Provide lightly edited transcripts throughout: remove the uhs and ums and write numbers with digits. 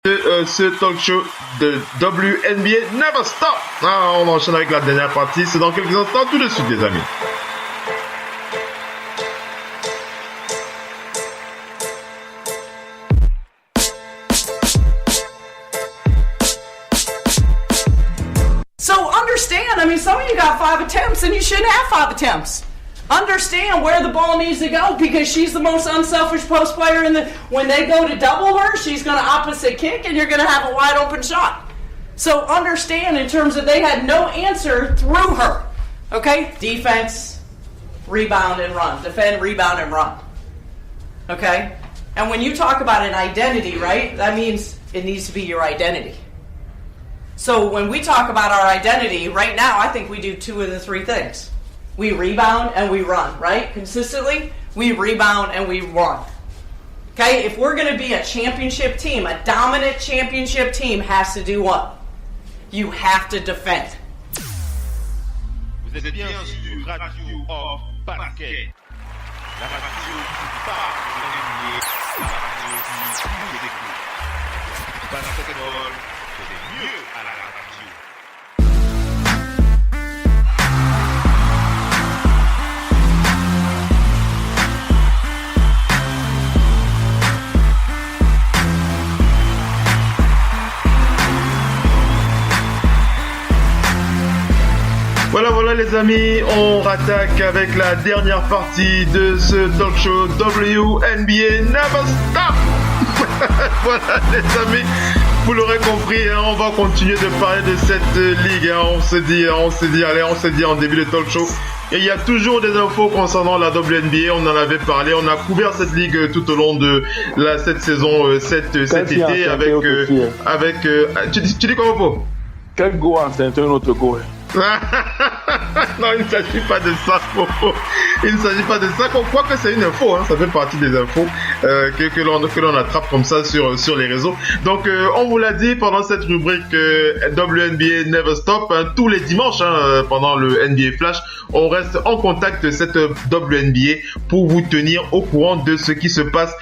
De ce talk show de WNBA Never Stop. On enchaîne avec la dernière partie, c'est dans quelques instants, tout de suite les amis. So understand, I mean, some of you got 5 attempts and you shouldn't have 5 attempts. Understand where the ball needs to go because she's the most unselfish post player when they go to double her, she's going to opposite kick and you're going to have a wide open shot. So understand in terms of they had no answer through her. Okay? Defense, rebound and run. Defend, rebound and run. Okay? And when you talk about an identity, right, that means it needs to be your identity. So when we talk about our identity, right now I think we do 2 of the 3 things. We rebound and we run, right? Consistently, we rebound and we run. Okay? If we're going to be a championship team, a dominant championship team has to do what? You have to defend. Vous êtes bien sur Radio Hors Basket. La radio qui parle de l'NBA, la radio qui vous écoute. Basketball, c'est mieux à la radio. Voilà les amis, on rattaque avec la dernière partie de ce talk show WNBA Never Stop. Voilà les amis, vous l'aurez compris, on va continuer de parler de cette ligue. On s'est dit en début de talk show. Et il y a toujours des infos concernant la WNBA, on en avait parlé, on a couvert cette ligue tout au long de cette saison, cet été avec tu dis quoi Popo? Quel go c'est un autre go. Non, il ne s'agit pas de ça, Popo. Il ne s'agit pas de ça. Quoique c'est une info, ça fait partie des infos que l'on attrape comme ça sur les réseaux. Donc, on vous l'a dit pendant cette rubrique WNBA Never Stop, tous les dimanches, pendant le NBA Flash, on reste en contact de cette WNBA pour vous tenir au courant de ce qui se passe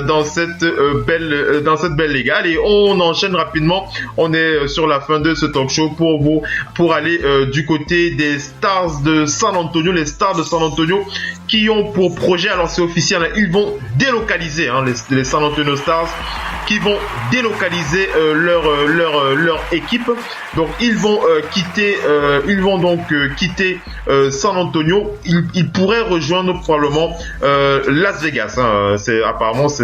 dans cette belle ligue. Allez, on enchaîne rapidement. On est sur la fin de ce talk show pour aller du côté des Stars de San Antonio, les Stars de San Antonio qui ont pour projet, alors c'est officiel, ils vont délocaliser les San Antonio Stars qui vont délocaliser leur équipe. Donc ils vont quitter San Antonio. Ils pourraient rejoindre probablement Las Vegas. C'est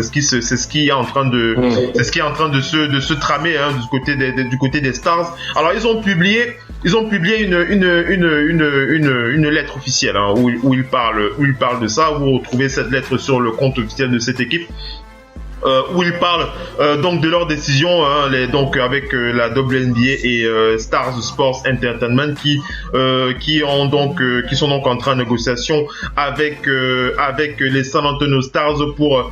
ce qui est en train de se tramer du côté des Stars. Alors ils ont publié une lettre officielle où ils parlent de ça. Vous retrouvez cette lettre sur le compte officiel de cette équipe. Où ils parlent donc de leur décision, avec la WNBA et Stars Sports Entertainment qui sont donc en train de négociation avec les San Antonio Stars pour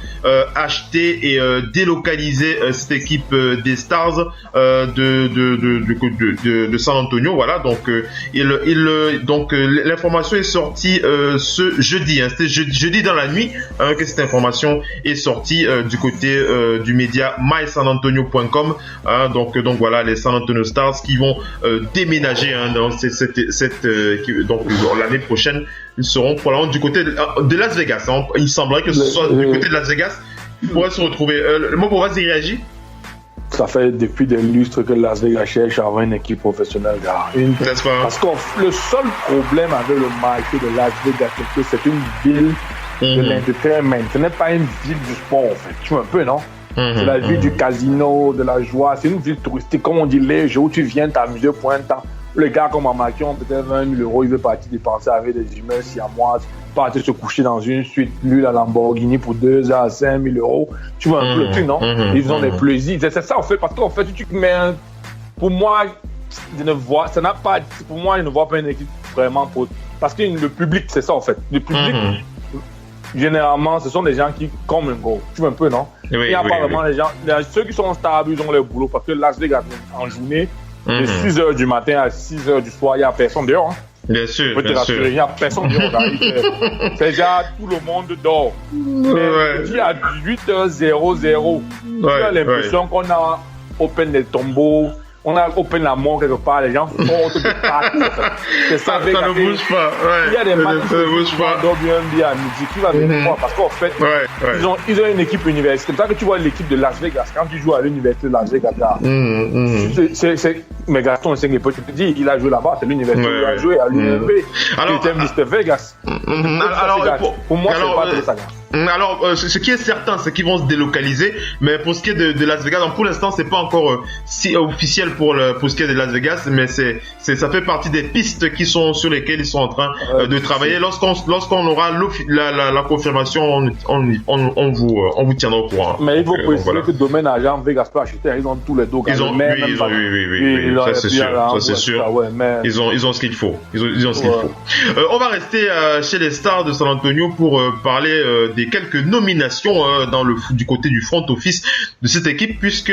acheter et délocaliser cette équipe des Stars de San Antonio. Voilà, donc l'information est sortie ce jeudi. C'était jeudi dans la nuit que cette information est sortie du côté du média mysanantonio.com. Donc voilà, les San Antonio Stars qui vont déménager donc l'année prochaine. Ils seront probablement du côté de Las Vegas. Il semblerait que ce soit du côté de Las Vegas. Ils pourraient se retrouver. Le mot pour vas-y réagir. Ça fait depuis des lustres que Las Vegas cherche à avoir une équipe professionnelle. Parce que le seul problème avec le marché de Las Vegas, c'est que c'est une ville de l'entertainment. Ce n'est pas une ville du sport, en fait. Tu vois un peu, non? C'est la ville du casino, de la joie. C'est une ville touristique, comme on dit, léger, où tu viens t'amuser pour un temps. Les gars comme Amaki ont peut-être 20 000 €, il veut partir dépenser avec des humains siamoises, partir se coucher dans une suite, lui la Lamborghini pour 2 à 5 000 €. Tu vois un peu le truc, non? Ils ont des plaisirs. C'est ça, en fait, parce qu'en fait, tu mets pour moi, je ne vois pas une équipe vraiment parce que le public, c'est ça, en fait. Le public, généralement, ce sont des gens qui come and go. Tu vois un peu, non? Et apparemment, les gens, ceux qui sont stables, ils ont leur boulot parce que Las Vegas, en journée, de 6h du matin à 6h du soir, il n'y a personne dehors. Bien sûr, bien sûr. Il n'y a personne dehors. C'est déjà tout le monde dort. Mais à 18h00, tu as l'impression qu'on a open des tombeaux. On a open la mort quelque part, les gens sortent de partout. C'est ça, ça ne bouge pas. Ouais. Il y a des matchs qui bouge pas. WNBA à midi qui va venir voir parce qu'en fait, ils ont une équipe universitaire. C'est ça que tu vois l'équipe de Las Vegas quand tu joues à l'université de Las Vegas. Mais Gaston Sengepo, tu te dis, il a joué là-bas, c'est l'université, il a joué à l'UNB. Il était Mr. Vegas. Pour moi, c'est pas trop ça. Alors, ce qui est certain, c'est qu'ils vont se délocaliser, mais pour ce qui est de Las Vegas, donc pour l'instant, c'est pas encore si officiel pour ce qui est de Las Vegas, mais ça fait partie des pistes qui sont sur lesquelles ils sont en train de travailler. Lorsqu'on aura la confirmation, on vous tiendra au courant. Mais il faut préciser que domaine agent Vegas peut acheter, ils ont tous les dos. Oui, ça c'est sûr. Ils ont ce qu'il faut. Ils ont ce qu'il faut. On va rester chez les Stars de San Antonio pour parler des quelques nominations du côté du front office de cette équipe, puisque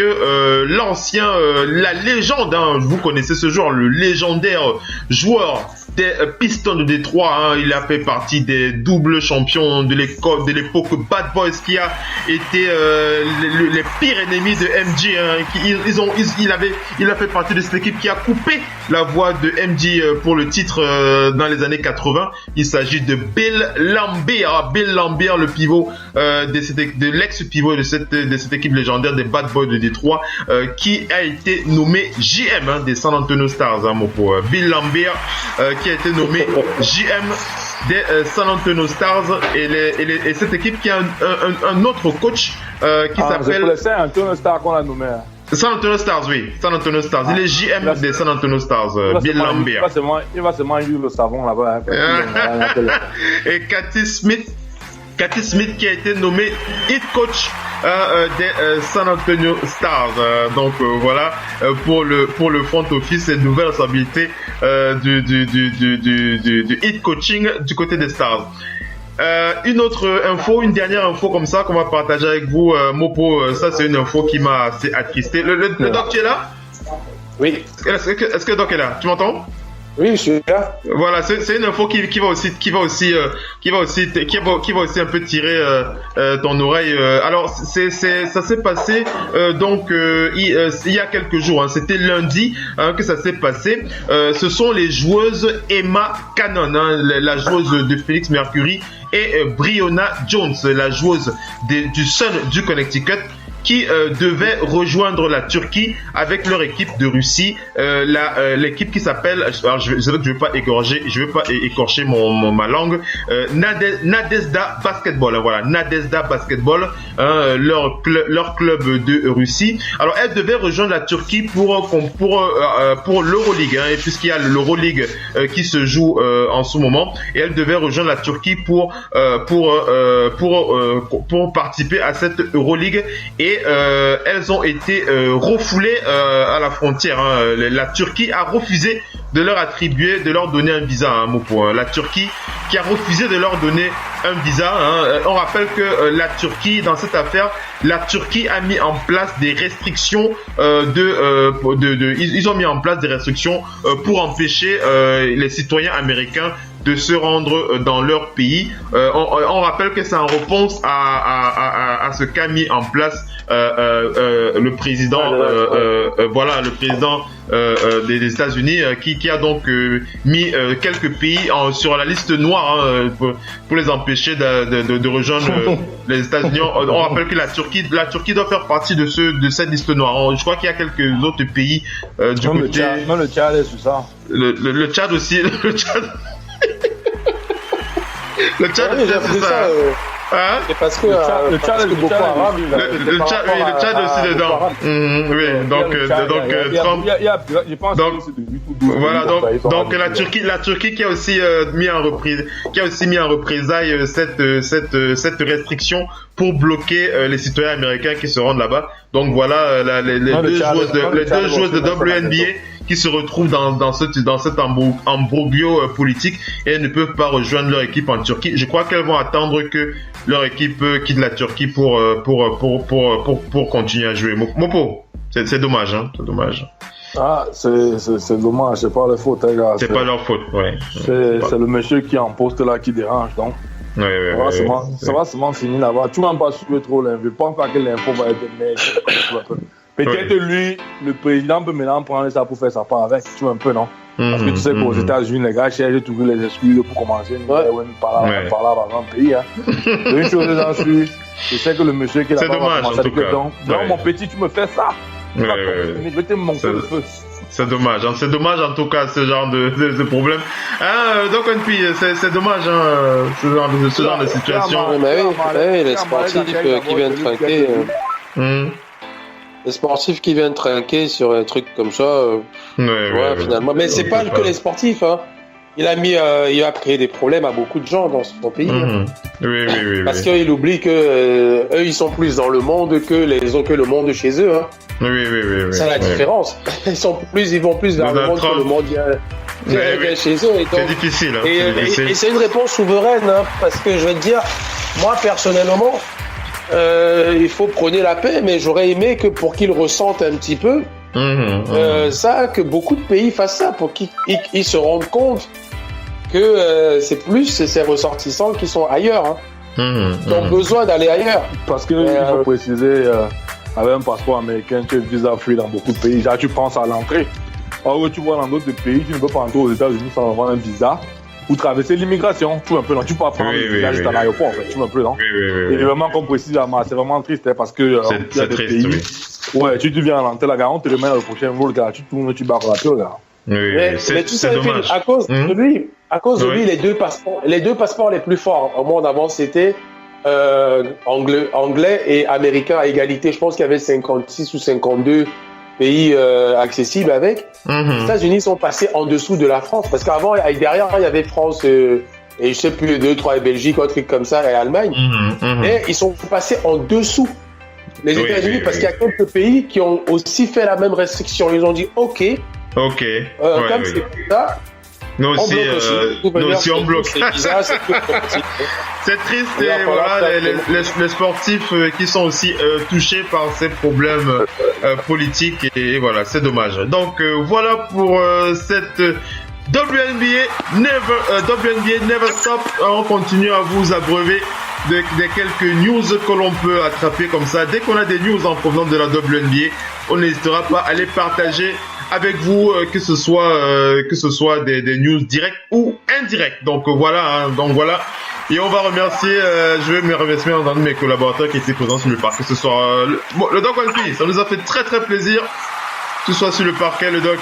l'ancien, la légende, vous connaissez ce joueur, le légendaire joueur des Pistons de Détroit, il a fait partie des doubles champions de l'époque Bad Boys, qui a été les pires ennemis de MJ. Il a fait partie de cette équipe qui a coupé la voie de MJ pour le titre dans les années 80. Il s'agit de Bill Laimbeer. Bill Laimbeer, le pivot de l'ex-pivot de cette équipe légendaire des Bad Boys de Détroit, qui a été nommé JM des San Antonio Stars, Bill Laimbeer, qui a été nommé JM des San Antonio Stars, et cette équipe qui a un autre coach qui s'appelle... C'est San Antonio Stars qu'on a nommé. San Antonio Stars, oui. San Antonio Stars. Il est JM des San Antonio Stars, Bill Laimbeer. Il va seulement jouer le savon là-bas. Et Cathy Smith qui a été nommé head coach des San Antonio Stars. Donc voilà, pour le front office, et nouvelle responsabilité du head coaching du côté des Stars. Une dernière info comme ça qu'on va partager avec vous, Mopo. Ça, c'est une info qui m'a assez attristé. Le doc, tu es là? Oui. Est-ce que le doc est là? Tu m'entends? Oui, je suis là. Voilà, c'est une info qui va aussi un peu tirer ton oreille. Alors ça s'est passé il y a quelques jours. C'était lundi que ça s'est passé. Ce sont les joueuses Emma Cannon, la joueuse de Phoenix Mercury, et Breonna Jones, la joueuse du Sun du Connecticut, qui devaient rejoindre la Turquie avec leur équipe de Russie, l'équipe qui s'appelle, alors je veux pas écorcher ma langue, Nadezhda Basketball. Voilà, Nadezhda Basketball, leur club de Russie. Alors elles devaient rejoindre la Turquie pour l'Euroleague, et puisqu'il y a l'Euroleague qui se joue en ce moment, et elles devaient rejoindre la Turquie pour participer à cette Euroleague, et elles ont été refoulées à la frontière. La Turquie a refusé de leur donner un visa, Mopo. La Turquie qui a refusé de leur donner un visa. On rappelle que la Turquie, dans cette affaire, la Turquie a mis en place des restrictions ils ont mis en place des restrictions pour empêcher les citoyens américains de se rendre dans leur pays. On rappelle que c'est en réponse à ce qu'a mis en place le président, le président des États-Unis, qui a donc mis quelques pays sur la liste noire, pour les empêcher de rejoindre les États-Unis. On rappelle que la Turquie doit faire partie de cette liste noire. Je crois qu'il y a quelques autres pays du côté. Le Tchad est sous ça. Le Tchad aussi. Le Tchad, c'est ça. Et parce que le Tchad est beaucoup arabe. Le Tchad aussi dedans. Oui, donc Trump. Je pense voilà, donc la Turquie qui a aussi mis en représailles cette restriction pour bloquer les citoyens américains qui se rendent là-bas. Donc voilà, les deux joueuses de WNBA qui se retrouvent dans cet embroglio politique, et elles ne peuvent pas rejoindre leur équipe en Turquie. Je crois qu'elles vont attendre que leur équipe quitte la Turquie pour continuer à jouer. Mopo, c'est dommage, c'est dommage. Ah, c'est dommage, c'est pas leur faute, les gars. C'est pas leur faute, ouais. C'est le monsieur qui est en poste là qui dérange, donc. Ça va seulement finir là-bas. Tu m'en pas suivre trop l'info. Je pense pas que l'info va être meilleure. Peut-être lui, le président peut maintenant prendre ça pour faire sa part avec, tu vois un peu, non? Parce que tu sais qu'aux États-Unis, les gars cherchent toujours les excuses pour commencer par là dans un pays. Hein. Une chose j'en suis, je sais que le monsieur qui est là-bas va commencer à dire non, mon petit, tu me fais ça. Je vais te monter le feu. C'est dommage, hein. C'est dommage en tout cas ce genre de problème. Donc c'est dommage ce genre de situation. Oui, les sportifs qui viennent trinquer. Les sportifs qui viennent trinquer sur un truc comme ça, finalement. Mais c'est pas que les sportifs, hein. Il a créé des problèmes à beaucoup de gens dans son pays. Parce qu'il oublie que eux, ils sont plus dans le monde que le monde chez eux, hein. C'est la différence. Ils vont plus vers le monde que le monde vient chez eux. C'est difficile. Hein. Et c'est une réponse souveraine, hein, parce que je vais te dire, moi personnellement, il faut prôner la paix, mais j'aurais aimé que pour qu'ils ressentent un petit peu ça, que beaucoup de pays fassent ça, pour qu'ils se rendent compte que c'est plus ces ressortissants qui sont ailleurs, hein, qui ont besoin d'aller ailleurs. Parce que il faut préciser, avec un passeport américain, tu es visa free dans beaucoup de pays. Déjà, tu penses à l'entrée. Or, tu vois dans d'autres pays, tu ne peux pas entrer aux États-Unis sans avoir un visa ou traverser l'immigration. Tu vois un peu, non? Tu peux pas prendre le visa juste à l'aéroport, en fait. Tu vois un peu, non? Et vraiment, comme précise, c'est vraiment triste, hein, parce que il y a des pays. Ouais, tu viens à l'entrée, la gare, on te le met dans le prochain vol, gars. Tu tournes, tu barres la peur, là. Mais tu sais, à cause de lui, les deux passeports les plus forts au monde avant, c'était anglais et américain à égalité. Je pense qu'il y avait 56 ou 52 pays accessibles avec. Les États-Unis sont passés en dessous de la France, parce qu'avant, derrière, il y avait France et je sais plus, 2, 3 et Belgique, un truc comme ça, et Allemagne. Et ils sont passés en dessous les États-Unis, parce qu'il y a quelques pays qui ont aussi fait la même restriction. Ils ont dit OK. Comme c'est ça. Nous aussi on bloque. C'est triste, et voilà, les sportifs qui sont aussi touchés par ces problèmes politiques, et voilà, c'est dommage. Donc voilà pour cette WNBA Never Stop. On continue à vous abreuver de quelques news que l'on peut attraper comme ça. Dès qu'on a des news en provenance de la WNBA, on n'hésitera pas à les partager avec vous, que ce soit des news directes ou indirectes. Donc voilà, Et on va remercier, je vais me remercier un de mes collaborateurs qui étaient présents sur le parquet ce soir. Le Doc One Piece, ça nous a fait très très plaisir que tu sois sur le parquet, le Doc.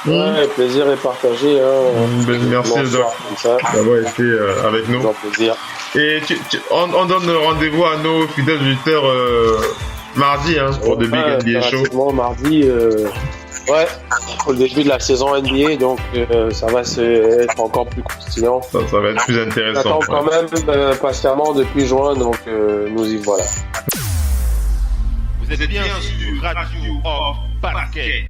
Ouais, plaisir est partagé. Merci le Doc d'avoir été avec nous. Plaisir. Et on donne rendez-vous à nos fidèles auditeurs mardi pour le Big NBA Show. Mardi, pour le début de la saison NBA, donc ça va être encore plus croustillant. Ça va être plus intéressant. On attend quand même patiemment depuis juin, donc nous y voilà. Vous êtes bien sur Radio Hors Parquet,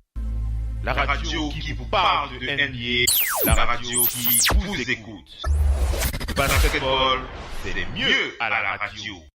la radio qui vous parle de NBA, la radio qui vous écoute. Basketball, c'est mieux à la radio.